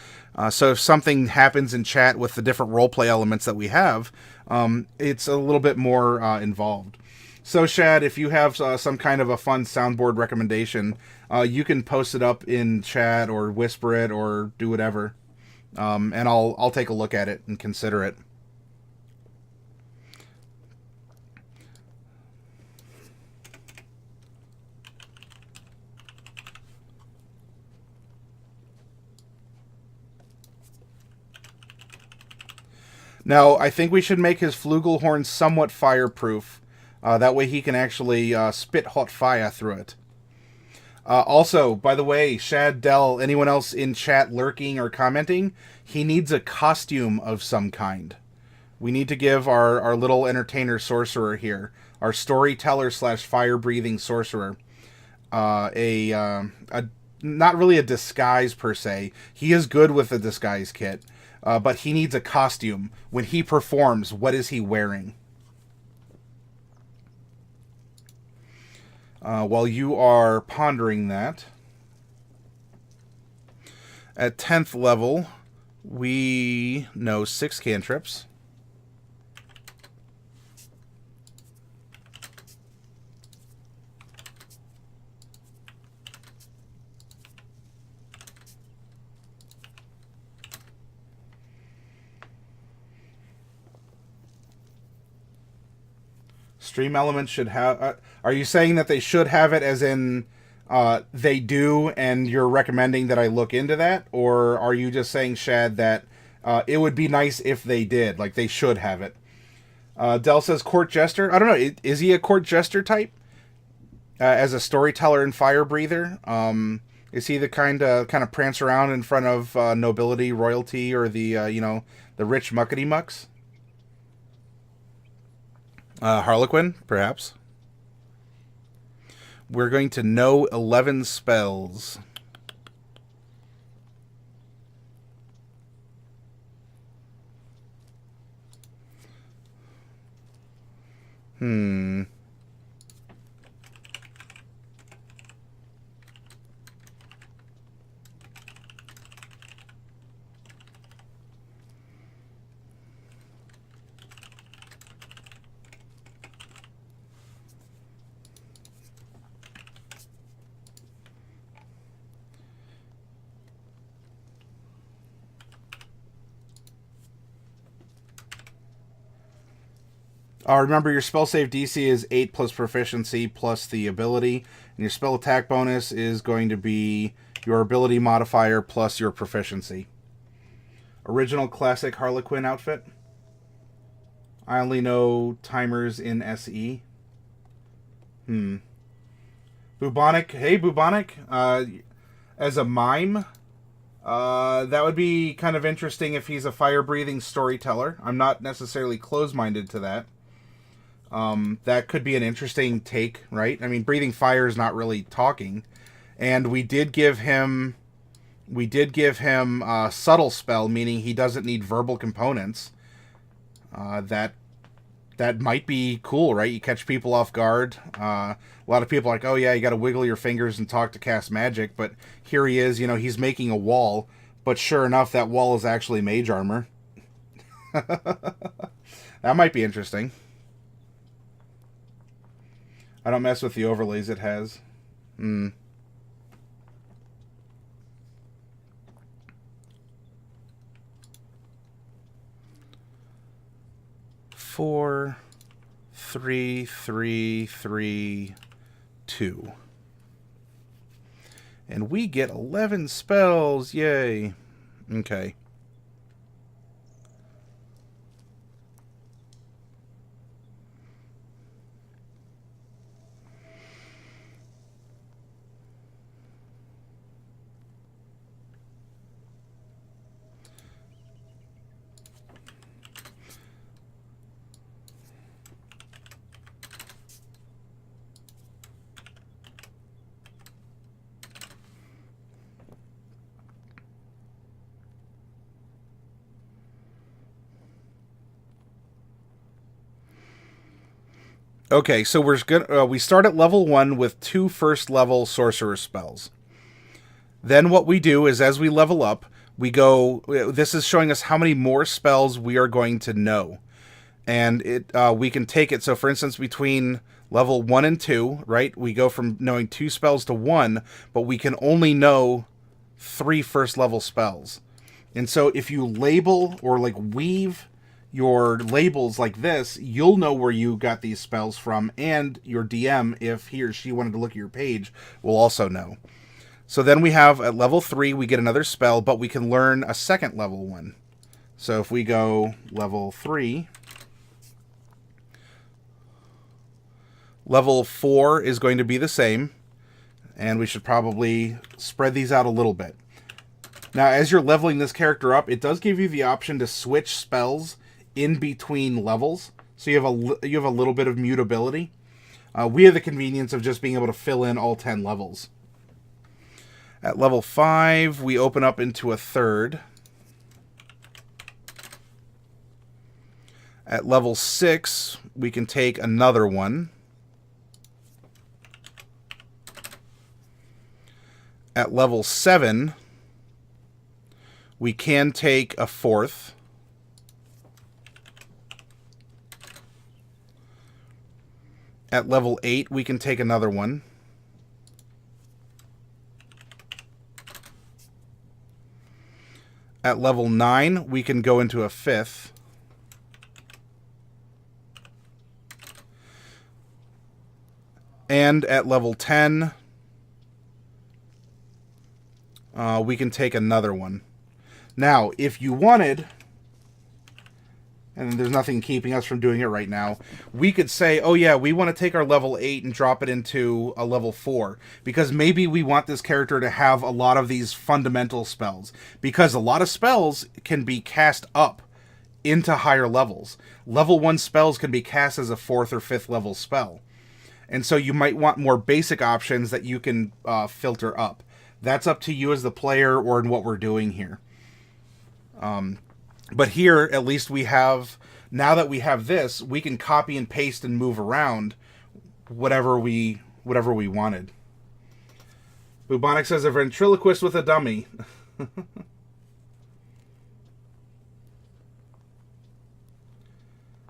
So if something happens in chat with the different roleplay elements that we have, it's a little bit more involved. So, Shad, if you have some kind of a fun soundboard recommendation, you can post it up in chat or whisper it or do whatever, and I'll take a look at it and consider it. Now, I think we should make his flugelhorn somewhat fireproof. That way he can actually spit hot fire through it. Also, by the way, Shad, Dell, anyone else in chat lurking or commenting, he needs a costume of some kind. We need to give our little entertainer sorcerer here, our storyteller / fire-breathing sorcerer, not really a disguise per se. He is good with a disguise kit, but he needs a costume. When he performs, what is he wearing? While you are pondering that, at 10th level, we know 6 cantrips. Stream elements should have... are you saying that they should have it as in they do and you're recommending that I look into that? Or are you just saying, Shad, that it would be nice if they did? Like, they should have it. Dell says court jester. I don't know. Is he a court jester type? As a storyteller and fire breather? Is he the kind of prance around in front of nobility, royalty, or the, the rich muckety mucks? Harlequin, perhaps. We're going to know 11 spells. Remember, your spell save DC is 8 plus proficiency plus the ability. And your spell attack bonus is going to be your ability modifier plus your proficiency. Original classic Harlequin outfit. I only know timers in SE. Bubonic. Hey, Bubonic. As a mime, that would be kind of interesting if he's a fire-breathing storyteller. I'm not necessarily close-minded to that. That could be an interesting take, right? I mean, breathing fire is not really talking. And we did give him a subtle spell, meaning he doesn't need verbal components. That might be cool, right? You catch people off guard. A lot of people are like, oh yeah, you got to wiggle your fingers and talk to cast magic. But here he is, he's making a wall. But sure enough, that wall is actually mage armor. That might be interesting. I don't mess with the overlays it has. 4, 3, 3, 3, 2. And we get 11 spells. Yay. Okay. Okay, so we start at level 1 with 2 first level sorcerer spells. Then what we do is, as we level up, we go. This is showing us how many more spells we are going to know, and we can take it. So, for instance, between level 1 and 2, right, we go from knowing 2 spells to 1, but we can only know 3 first level spells. And so, if you label or weave your labels like this, you'll know where you got these spells from, and your DM, if he or she wanted to look at your page, will also know. So then we have, at level 3, we get another spell, but we can learn a second level one. So if we go level 3, level 4 is going to be the same, and we should probably spread these out a little bit. Now, as you're leveling this character up, it does give you the option to switch spells in between levels, so you have a little bit of mutability. We have the convenience of just being able to fill in all 10 levels. At level 5, we open up into a third. At level 6, we can take another one. At level 7, we can take a fourth. At level 8, we can take another one. At level 9, we can go into a fifth. And at level 10, we can take another one. Now, if you wanted, and there's nothing keeping us from doing it right now, we could say, oh yeah, we want to take our level 8 and drop it into a level 4, because maybe we want this character to have a lot of these fundamental spells, because a lot of spells can be cast up into higher levels. Level 1 spells can be cast as a 4th or 5th level spell, and so you might want more basic options that you can filter up. That's up to you as the player or in what we're doing here. But here, at least we have, now that we have this, we can copy and paste and move around whatever we wanted. Bubonic says a ventriloquist with a dummy.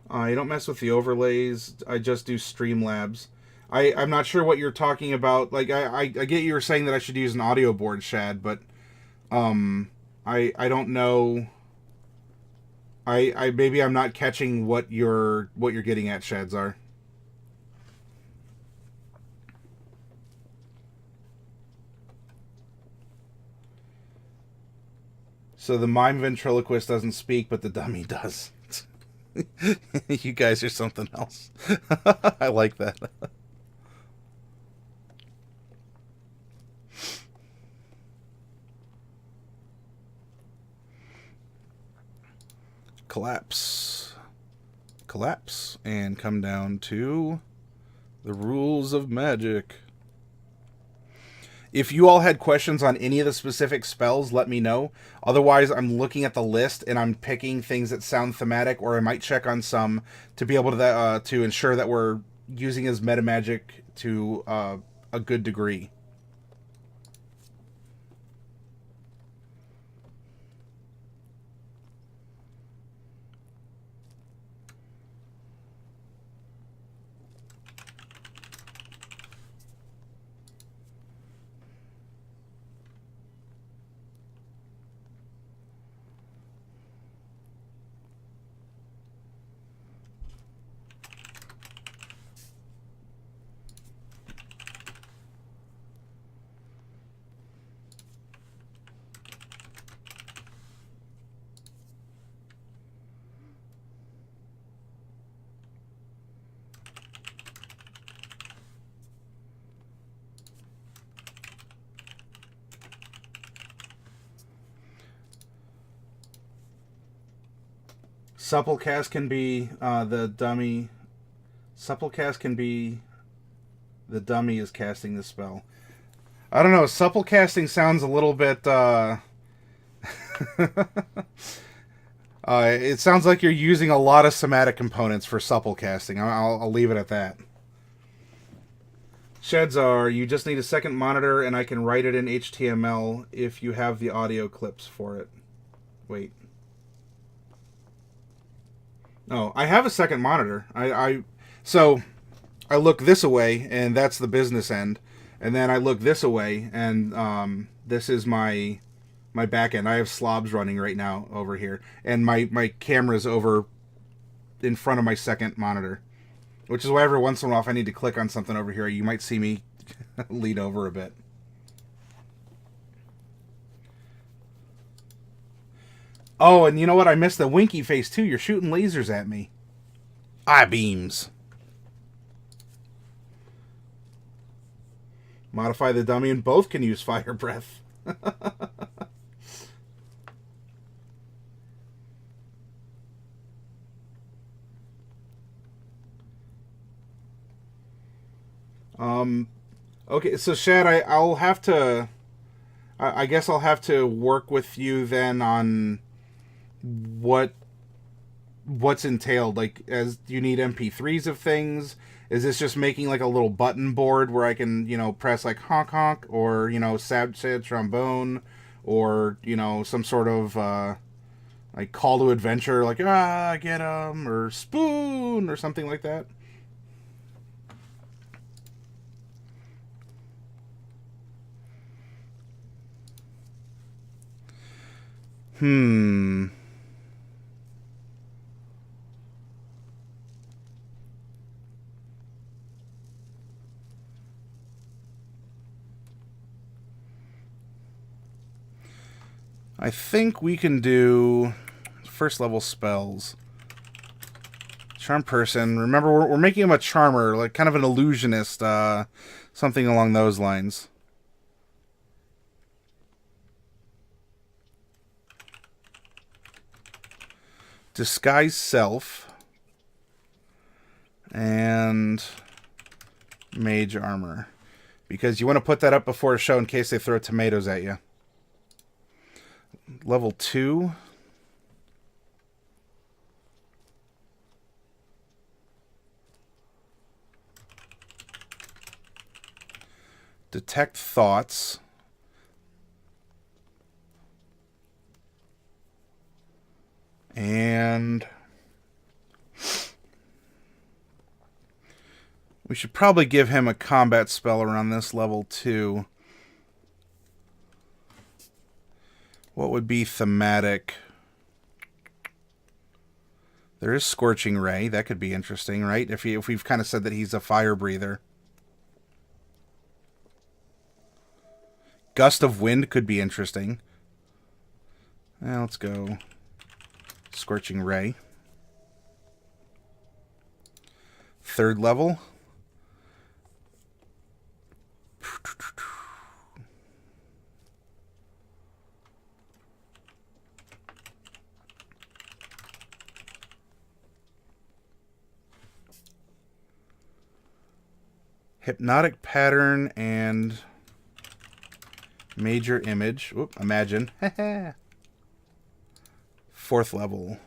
I don't mess with the overlays. I just do Streamlabs. I'm not sure what you're talking about. Like, I get you were saying that I should use an audio board, Shad, but I don't know. I maybe I'm not catching what you're getting at, Shadzar. So the mime ventriloquist doesn't speak, but the dummy does. You guys are something else. I like that. Collapse, and come down to the rules of magic. If you all had questions on any of the specific spells, let me know. Otherwise, I'm looking at the list and I'm picking things that sound thematic, or I might check on some to be able to ensure that we're using as meta magic to a good degree. Supplecast can be the dummy. Supplecast can be the dummy is casting the spell. I don't know. Supplecasting sounds a little bit. It sounds like you're using a lot of somatic components for supplecasting. I'll leave it at that. Sheds are, you just need a second monitor and I can write it in HTML if you have the audio clips for it. Wait. Oh, I have a second monitor. So I look this away, and that's the business end, and then I look this away, and this is my back end. I have slobs running right now over here, and my camera's over in front of my second monitor, which is why every once in a while, if I need to click on something over here, you might see me lean over a bit. Oh, and you know what? I missed the winky face, too. You're shooting lasers at me. Eye beams. Modify the dummy, and both can use fire breath. Okay, so Shad, I'll have to... I guess I'll have to work with you then on what's entailed. Like, as you need MP3s of things, is this just making like a little button board where I can, press like honk honk, or sad trombone, or some sort of like call to adventure, like get 'em, or spoon, or something like that? I think we can do first level spells. Charm person. Remember, we're making him a charmer, like kind of an illusionist, something along those lines. Disguise self. And mage armor. Because you want to put that up before a show in case they throw tomatoes at you. Level 2. Detect thoughts. And we should probably give him a combat spell around this level too. What would be thematic? There is Scorching Ray. That could be interesting, right? If we've kind of said that he's a fire breather. Gust of Wind could be interesting. Now let's go Scorching Ray. 3rd level. Hypnotic pattern and major image. Oop, imagine. 4th level.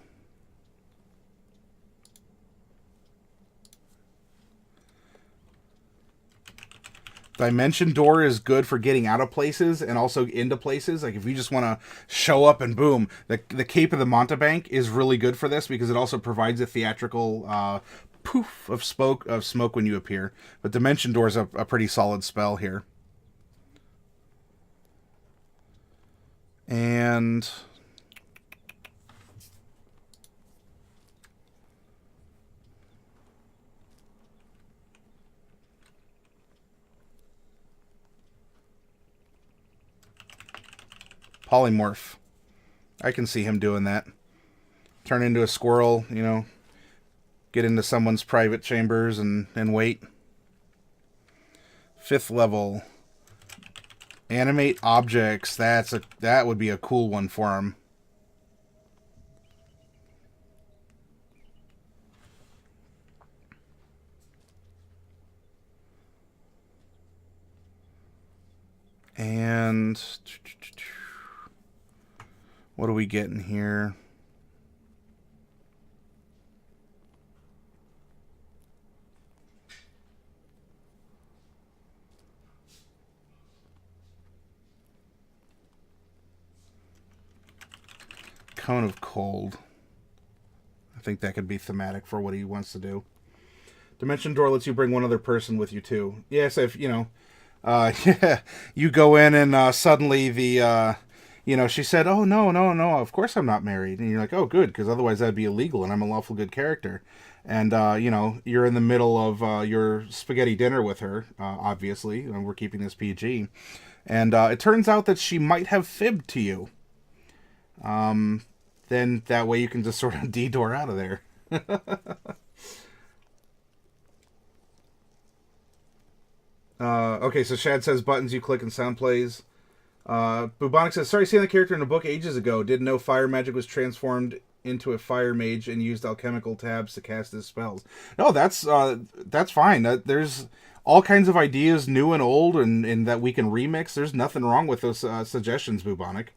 Dimension Door is good for getting out of places and also into places. Like if you just want to show up and boom, the Cape of the Montebank is really good for this because it also provides a theatrical poof of smoke when you appear. But Dimension Door is a pretty solid spell here. And Polymorph. I can see him doing that. Turn into a squirrel, you know, get into someone's private chambers and wait. 5th level. Animate objects. That would be a cool one for him. And what are we getting here? Cone of Cold. I think that could be thematic for what he wants to do. Dimension Door lets you bring one other person with you too. Yes, if you know, yeah, you go in and suddenly the she said, "Oh no, no, no! Of course I'm not married." And you're like, "Oh, good, because otherwise that'd be illegal, and I'm a lawful good character." And you're in the middle of your spaghetti dinner with her, obviously, and we're keeping this PG. And it turns out that she might have fibbed to you. Then that way you can just sort of detour out of there. Okay, so Shad says buttons you click and sound plays. Bubonic says, sorry, seeing the character in a book ages ago. Didn't know fire magic was transformed into a fire mage and used alchemical tabs to cast his spells. No, that's fine. There's all kinds of ideas, new and old, and that we can remix. There's nothing wrong with those suggestions, Bubonic.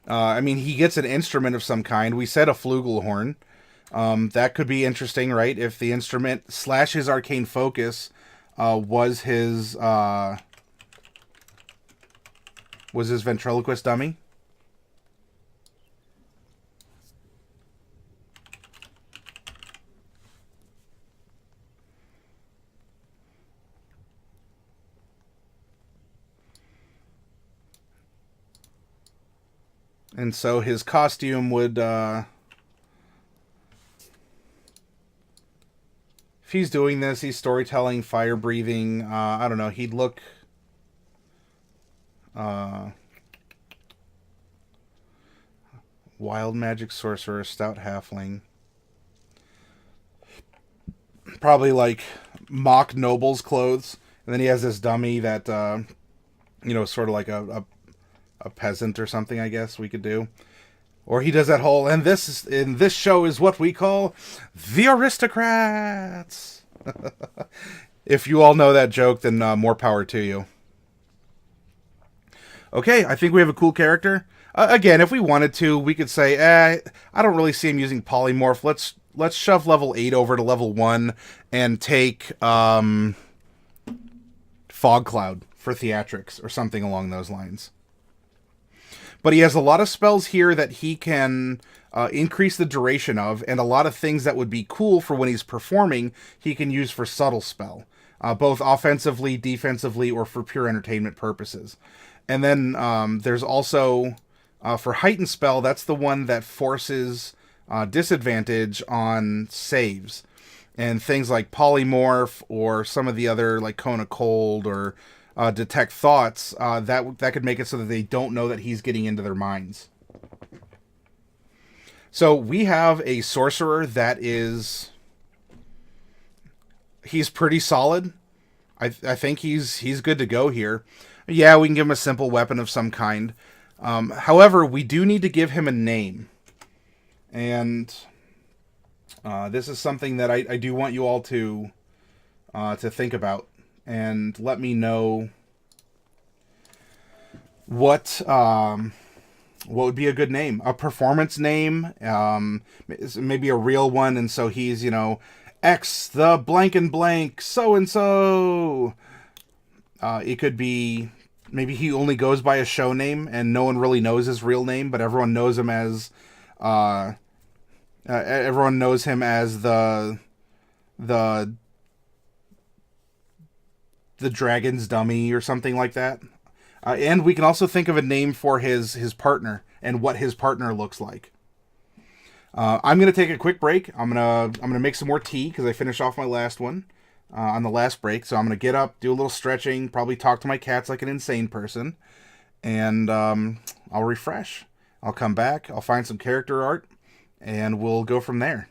I mean, he gets an instrument of some kind. We said a flugelhorn. That could be interesting, right? If the instrument / his arcane focus was his ventriloquist dummy. And so his costume would if he's doing this, he's storytelling, fire breathing. I don't know. He'd look. Wild magic sorcerer, stout halfling. Probably like mock noble's clothes, and then he has this dummy that sort of like a peasant or something. I guess we could do. Or he does that whole, and this show is what we call the aristocrats. If you all know that joke, then more power to you. Okay, I think we have a cool character. Again, if we wanted to, we could say, I don't really see him using polymorph. Let's shove level 8 over to level 1 and take Fog Cloud for theatrics or something along those lines. But he has a lot of spells here that he can increase the duration of, and a lot of things that would be cool for when he's performing, he can use for subtle spell, both offensively, defensively, or for pure entertainment purposes. And then there's also, for heightened spell, that's the one that forces disadvantage on saves. And things like Polymorph or some of the other, like Cone of Cold or Detect Thoughts, that could make it so that they don't know that he's getting into their minds. So we have a sorcerer that he's pretty solid. I think he's good to go here. Yeah, we can give him a simple weapon of some kind. However, we do need to give him a name. And this is something that I do want you all to think about. And let me know what would be a good name. A performance name, maybe a real one, and so he's, X the blank and blank so-and-so. It could be, maybe he only goes by a show name and no one really knows his real name, but everyone knows him as the dragon's dummy or something like that. And we can also think of a name for his partner and what his partner looks like. I'm gonna take a quick break. I'm gonna make some more tea because I finished off my last one on the last break. So I'm gonna get up, do a little stretching, probably talk to my cats like an insane person, and I'll refresh. I'll come back. I'll find some character art, and we'll go from there.